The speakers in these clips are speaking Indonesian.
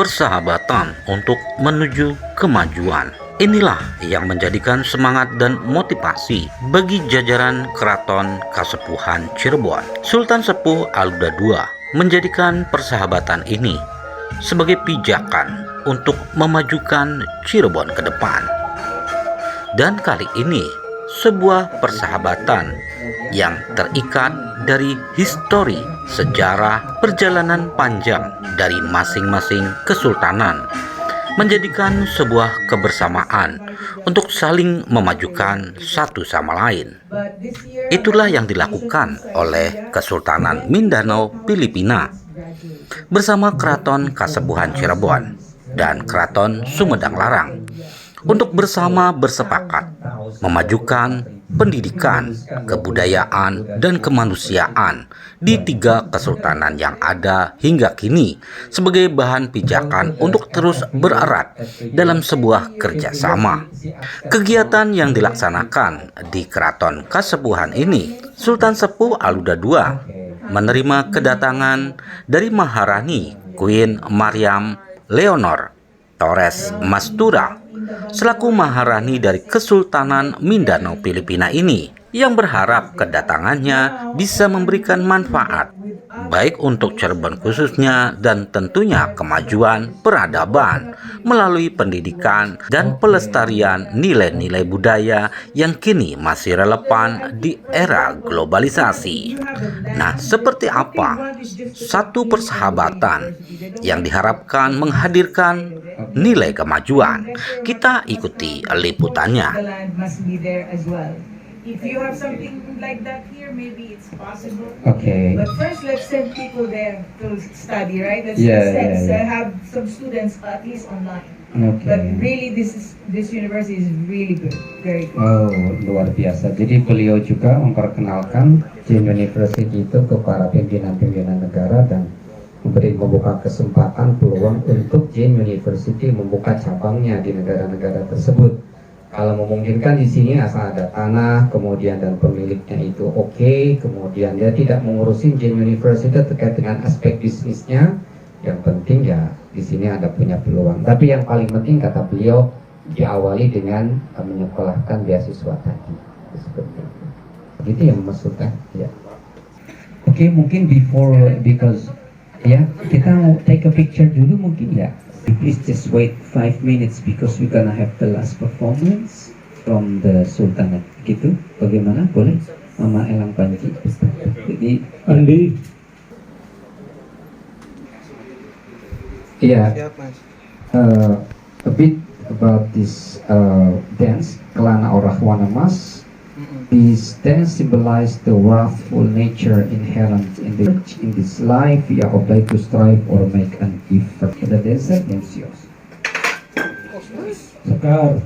persahabatan untuk menuju kemajuan. Inilah yang menjadikan semangat dan motivasi bagi jajaran Keraton Kasepuhan Cirebon. Sultan Sepuh Aluda II menjadikan persahabatan ini sebagai pijakan untuk memajukan Cirebon ke depan. Dan kali ini sebuah persahabatan yang terikat dari histori, sejarah, perjalanan panjang dari masing-masing kesultanan, menjadikan sebuah kebersamaan untuk saling memajukan satu sama lain. Itulah yang dilakukan oleh Kesultanan Mindanao Filipina bersama Keraton Kasepuhan Cirebon dan Keraton Sumedang Larang untuk bersama bersepakat memajukan pendidikan, kebudayaan, dan kemanusiaan di 3 kesultanan yang ada hingga kini sebagai bahan pijakan untuk terus bererat dalam sebuah kerjasama. Kegiatan yang dilaksanakan di Keraton Kasepuhan ini, Sultan Sepuh Aluda II menerima kedatangan dari Maharani Queen Mariam Leonor Torres Mastura selaku Maharani dari Kesultanan Mindanao Filipina ini, yang berharap kedatangannya bisa memberikan manfaat baik untuk Cirebon khususnya dan tentunya kemajuan peradaban melalui pendidikan dan pelestarian nilai-nilai budaya yang kini masih relevan di era globalisasi. Nah, seperti apa satu persahabatan yang diharapkan menghadirkan nilai kemajuan? Kita ikuti liputannya. If you have something like that here, maybe it's possible. Okay. But first, let's send people there to study, right? Let's have some students at least online. Okay. But really, this university is really good, very good. Oh, luar biasa. Jadi beliau juga memperkenalkan Jain University itu ke para pimpinan-pimpinan negara dan membuka kesempatan peluang untuk Jain University membuka cabangnya di negara-negara tersebut. Kalau memungkinkan di sini asal ada tanah, kemudian dan pemiliknya itu oke, kemudian dia tidak mengurusin Jain University terkait dengan aspek bisnisnya. Yang penting ya di sini ada punya peluang. Tapi yang paling penting kata beliau diawali dengan menyekolahkan beasiswa tadi. Seperti itu. Begitu ya Mas Sultan? Ya. Oke, mungkin because ya kita mau take a picture dulu mungkin ya. Please just wait 5 minutes because we're gonna have the last performance from the Sultanate. Gitu, bagaimana? Boleh? Mama Elang Panji. Jadi Andi. Yeah. A bit about this dance, Kelana or Rahwana Mas. This dance symbolizes the wrathful nature inherent in this life. We are obliged to strive or make an effort. The dancer, dance yours. Sekar.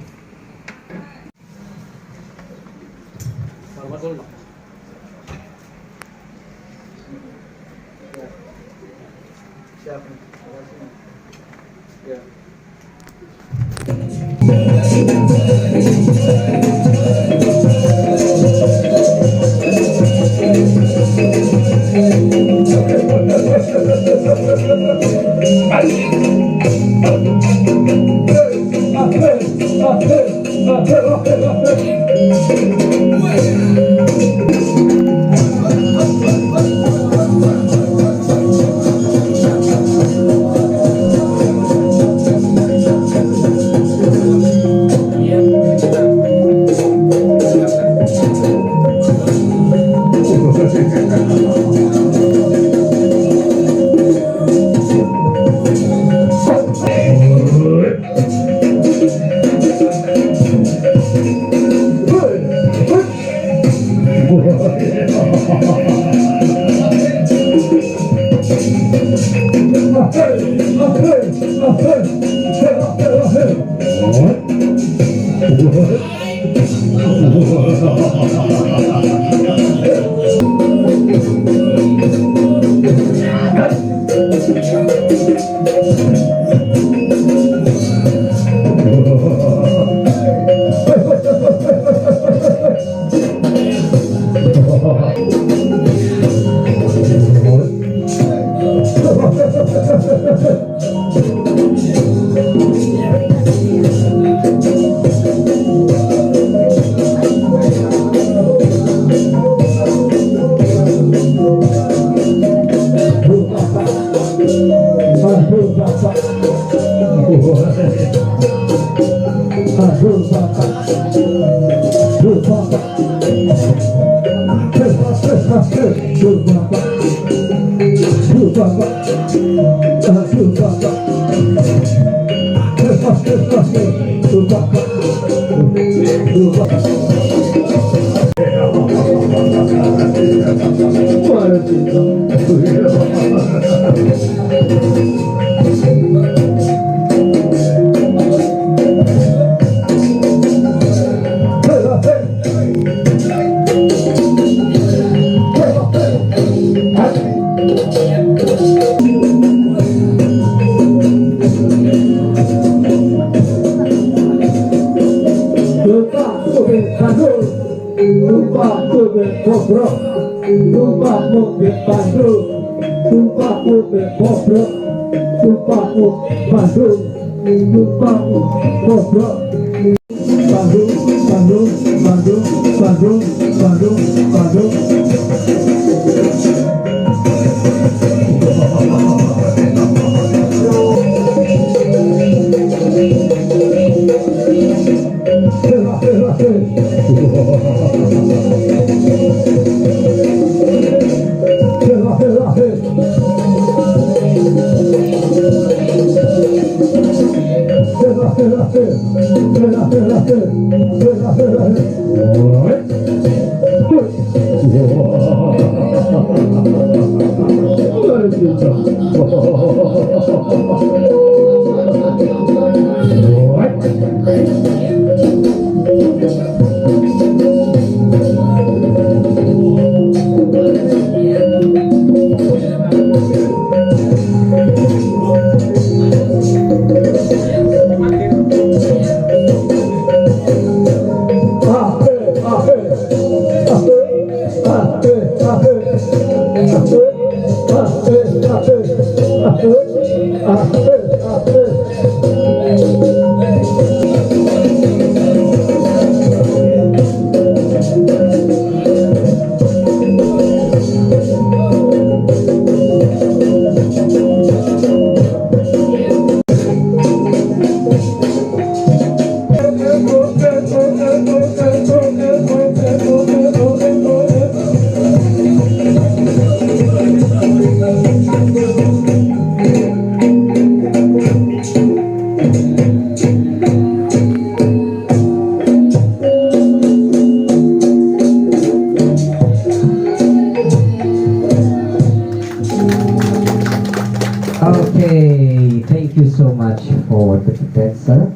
Okay, thank you so much for that, sir.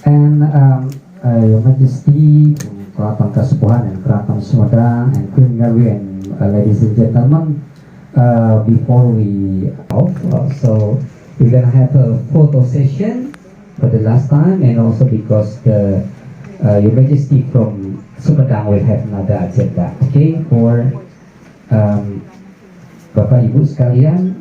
And Your Majesty, Keraton Kasepuhan and Keraton Sumedang, and Queen Ngawi, and ladies and gentlemen, before we off, so we're gonna have a photo session for the last time, and also because Your Majesty from Sumedang will have another agenda, okay, for Bapak Ibu sekalian,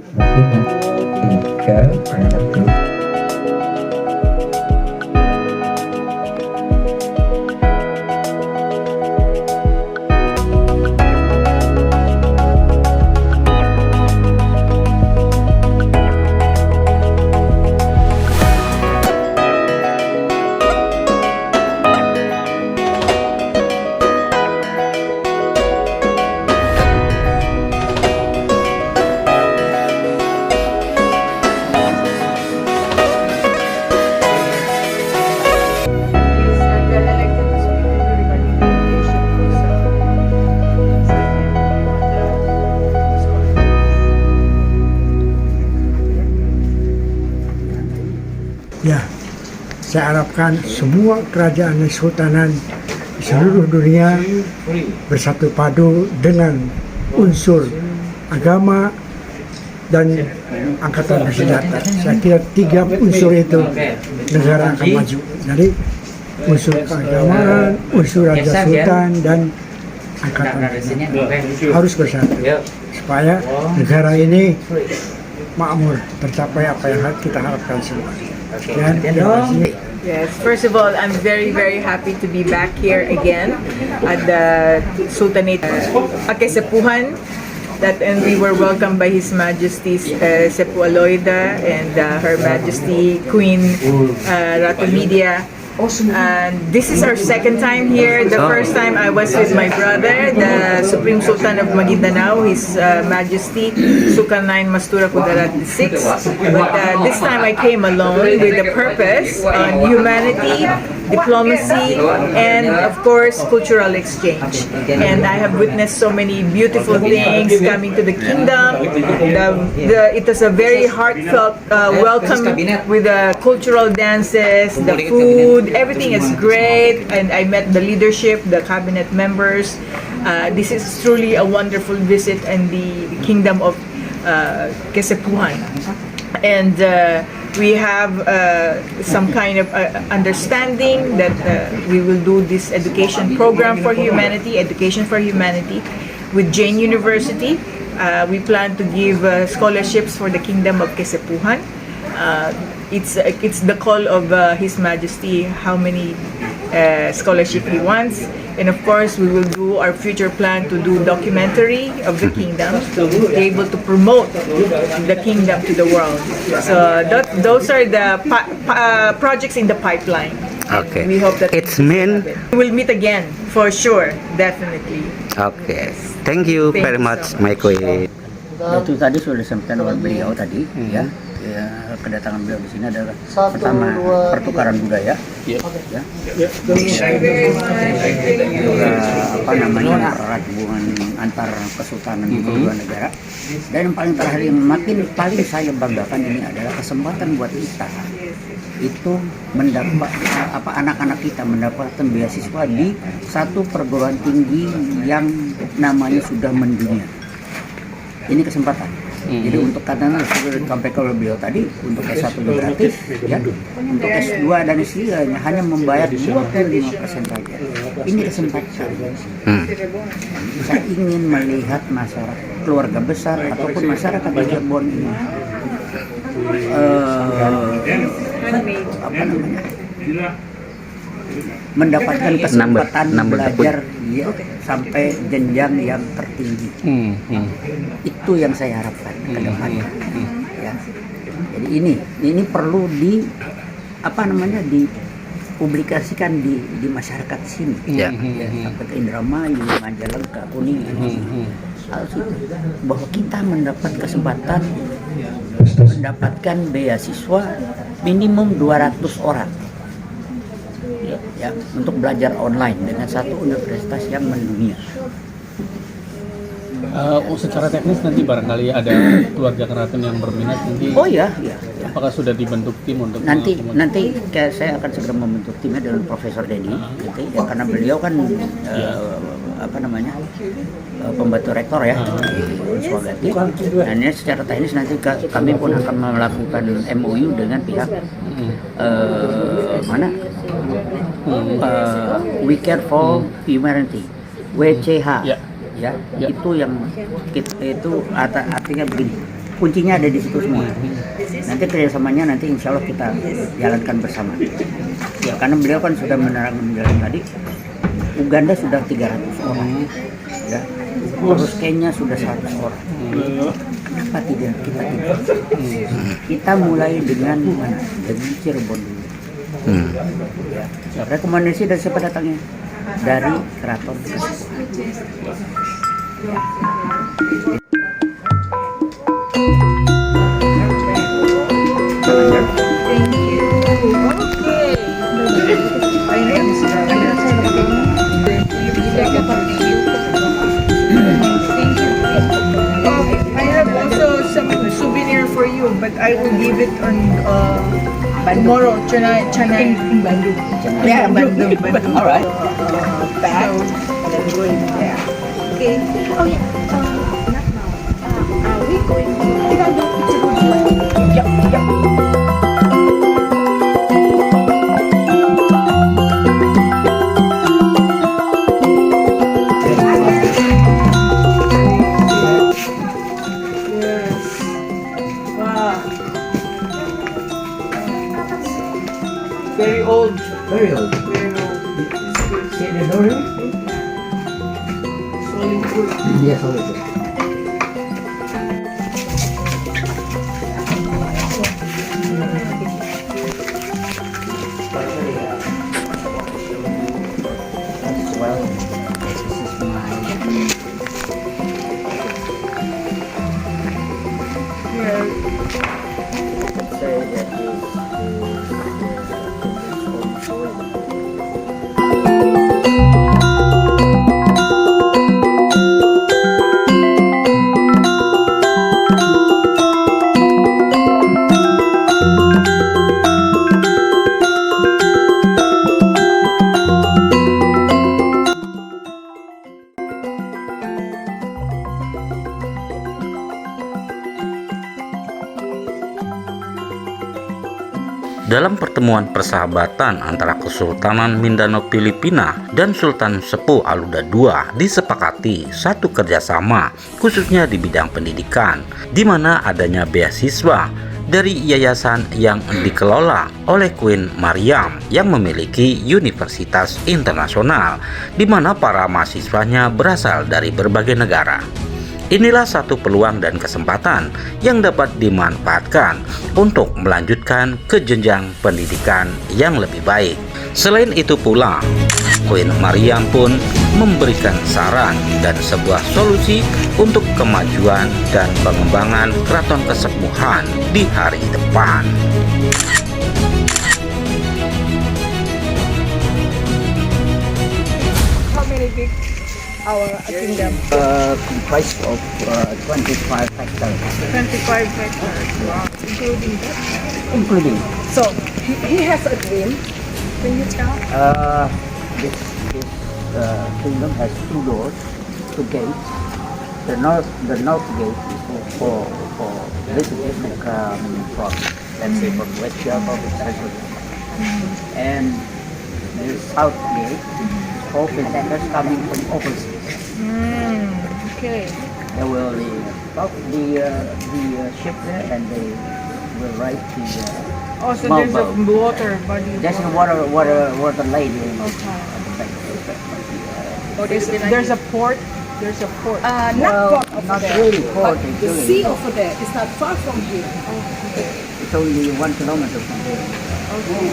Ya, saya harapkan semua kerajaan dan sultanan di seluruh dunia bersatu padu dengan unsur agama dan angkatan bersenjata. Saya kira tiga unsur itu negara akan maju. Jadi unsur keagamaan, unsur raja sultan, dan angkatan bersenjata harus bersatu supaya negara ini makmur, tercapai apa yang kita harapkan semua. Yes, first of all, I'm very, very happy to be back here again at the Sultanate Kasepuhan and we were welcomed by His Majesty Sepu Aloyda and Her Majesty Queen Ratu Media. And this is our second time here. The first time I was with my brother, the Supreme Sultan of Maguindanao, His Majesty Sultan Mastura Kudarat VI. But this time I came alone with a purpose on humanity, diplomacy, and of course cultural exchange. And I have witnessed so many beautiful things coming to the kingdom. It was a very heartfelt welcome with the cultural dances, the food. Everything is great, and I met the leadership, the cabinet members. This is truly a wonderful visit in the kingdom of Kesepuhan. And we have some kind of understanding that we will do this education program for humanity, education for humanity, with Jain University. We plan to give scholarships for the kingdom of Kesepuhan. It's the call of His Majesty how many scholarship he wants, and of course we will do our future plan to do documentary of the kingdom to be able to promote the kingdom to the world. So those are the projects in the pipeline. Okay. We hope that It's mean. we will meet again for sure, definitely. Oke, thank you Thank very you much, so my queen. Itu tadi sudah disampaikan oleh beliau tadi, ya, kedatangan beliau di sini adalah pertama pertukaran budaya, ya, juga apa namanya mempererat hubungan antar kesultanan di kedua negara. Dan yang paling terakhir yang paling saya banggakan ini adalah kesempatan buat kita itu mendapat anak-anak kita mendapatkan beasiswa di satu perguruan tinggi yang namanya sudah mendunia. Ini kesempatan. Jadi untuk katanya sudah disampaikan oleh beliau tadi, untuk S1 gratis, ya, untuk S2 dan S3 hanya membayar 25% saja. Ini kesempatan. Saya ingin melihat masyarakat keluarga besar ataupun masyarakat di Cirebon ini apa namanya, mendapatkan kesempatan belajar ya, sampai jenjang yang tertinggi. Itu yang saya harapkan ke depan. Ya. Jadi ini perlu dipublikasikan di masyarakat sini. Ya, sampai ke Indramayu, Majalengka, Kuningan. Harus itu bahwa kita mendapat kesempatan mendapatkan beasiswa minimum 200 orang. Ya, untuk belajar online dengan satu universitas yang mendunia. Secara teknis nanti barangkali ada keluarga keraton yang berminat nanti. Oh ya. Apakah sudah dibentuk tim untuk nanti saya akan segera membentuk timnya dengan Profesor Denny, gitu, ya, karena beliau kan pembantu rektor ya di Unswagati. Dan ini secara teknis nanti kami pun akan melakukan MOU dengan pihak We Care for Humanity, WCH. Ya, itu yang itu artinya begini, kuncinya ada di situ semua. Nanti kerjasamanya nanti insya Allah kita jalankan bersama. Ya, karena beliau kan sudah menerangkan tadi, Uganda sudah 300 orang, ya, terus Kenya sudah 100 orang. Kenapa tidak kita mulai dengan mana? Dengan Cirebon dulu. Ya, rekomendasi dari siapa datangnya? Dari Keraton Kesepuhan. I have also some souvenir for you, but I will give it on tomorrow. Chennai. Bandung. Yeah, Bandung. All right. Back. Yeah. Okay. Oh yeah. Not now. We going. We gonna do it. Yep. Very old. Very old. See the door? Solid wood. Yes, solid. Dalam pertemuan persahabatan antara Kesultanan Mindanao Filipina dan Sultan Sepuh Aluda II disepakati satu kerjasama khususnya di bidang pendidikan, di mana adanya beasiswa dari yayasan yang dikelola oleh Queen Mariam yang memiliki universitas internasional, di mana para mahasiswanya berasal dari berbagai negara. Inilah satu peluang dan kesempatan yang dapat dimanfaatkan untuk melanjutkan ke jenjang pendidikan yang lebih baik. Selain itu pula, Queen Mariam pun memberikan saran dan sebuah solusi untuk kemajuan dan pengembangan Keraton Kesepuhan di hari depan. How many big our kingdom? Comprised of 25 hectares, 25 hectares. Wow, including that. including So he has a dream. Can you tell? this kingdom has two doors, two gates. The north gate is for visitors who come from, let's say, from West Java or Central Java. And the south gate is for visitors coming from overseas. Okay. They will stop the ship there and they will ride the Oh, so small there's a boat. water body. of There's a water. water lady. Okay. What is it? There's a port. There's a port. Not Well, far over not there. really port, But it's the really- sea over there is not far from here. It's only 1 kilometer from here. Okay.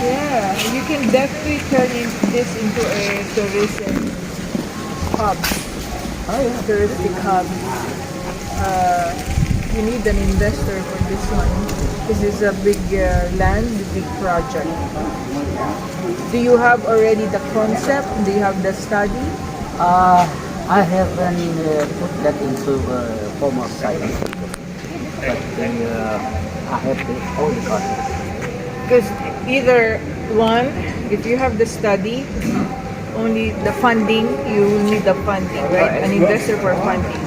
Yeah, you can definitely turn this into a tourism hub. Oh yeah. Touristic hub. You need an investor for this one. This is a big land, big project. Do you have already the concept? Do you have the study? I haven't put that into formal science, but I have all the concepts. Because either one, if you have the study, only the funding, you will need the funding, right? An investor for funding.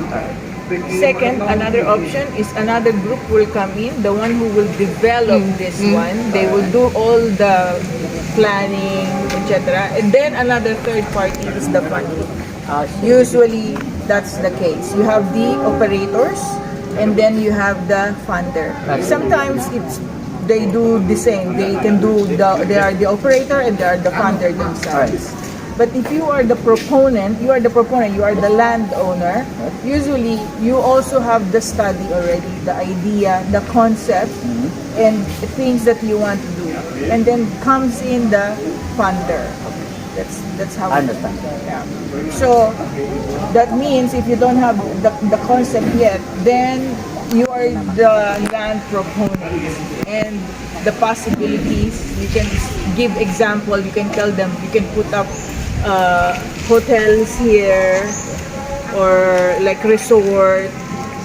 Second, another option is another group will come in, the one who will develop this one. They will do all the planning, etc. And then another third party is the funding. Usually, that's the case. You have the operators, and then you have the funder. Sometimes they do the same. They can do they are the operator and they are the funder themselves. But if you are the proponent, you are the landowner, usually you also have the study already, the idea, the concept, and things that you want to do. And then comes in the funder. That's how I understand. Yeah. So that means if you don't have the concept yet, then you are the land proponent. And the possibilities, you can give example, you can tell them, you can put up hotels here or like resort,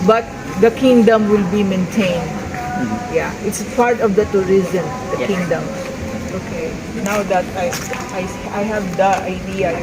but the kingdom will be maintained. Yeah, it's part of the tourism, the Yes. kingdom. Okay, now that I have the idea.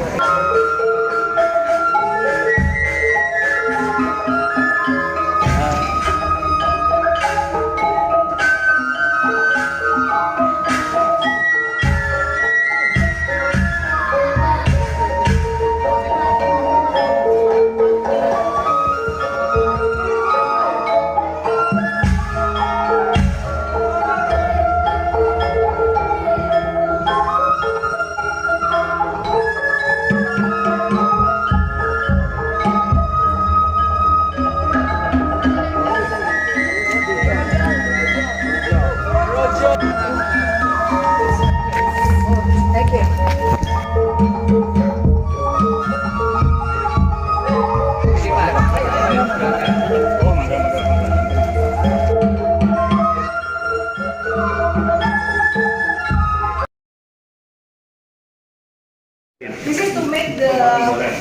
This is to make the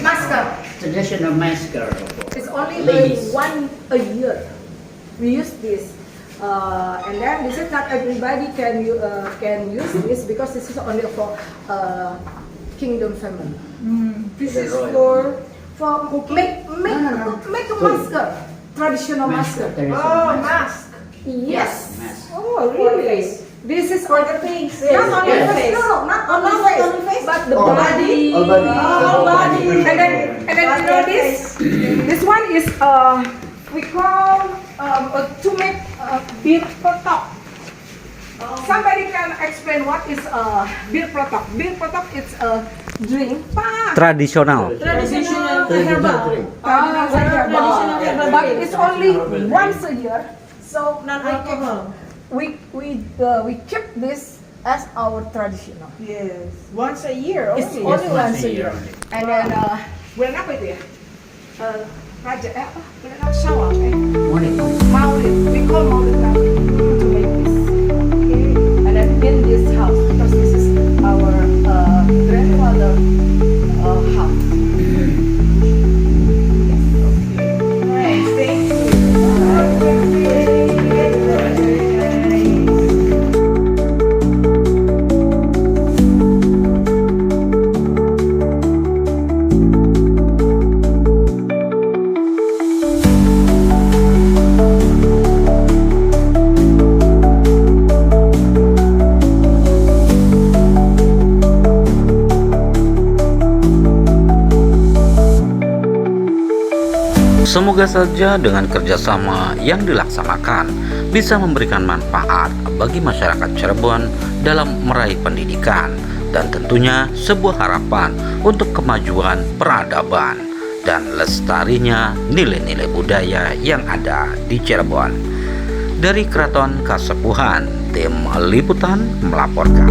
masker. Traditional masker. It's only Ladies. one a year. We use this. And then this is not everybody can use this because this is only for kingdom family. This is for make a masker, traditional masker. There is a mask. Yes. Mask. Oh, Oh, for really? face. This is For the face. not only Yes. face. No, not only Not face, only face, but the whole body. body. Whole body. And then you know this one is we call to make bir protok. Somebody can explain what is bir protok? Bir protok is a drink. Tradisional. Traditional herbal. Traditional herbal. But it's only once a year. So Non-alcohol. we keep this as our traditional. Yes. Once a year. It's only. only once a year. And then Bulan apa itu ya? Raja apa? Bulan Syawal Maulid. Maulid. We call Maulid now to make this. Okay. And then in this house, because this is our grandfather house. Nice. Thank you. Semoga saja dengan kerjasama yang dilaksanakan bisa memberikan manfaat bagi masyarakat Cirebon dalam meraih pendidikan dan tentunya sebuah harapan untuk kemajuan peradaban dan lestarinya nilai-nilai budaya yang ada di Cirebon. Dari Keraton Kasepuhan, tim liputan melaporkan.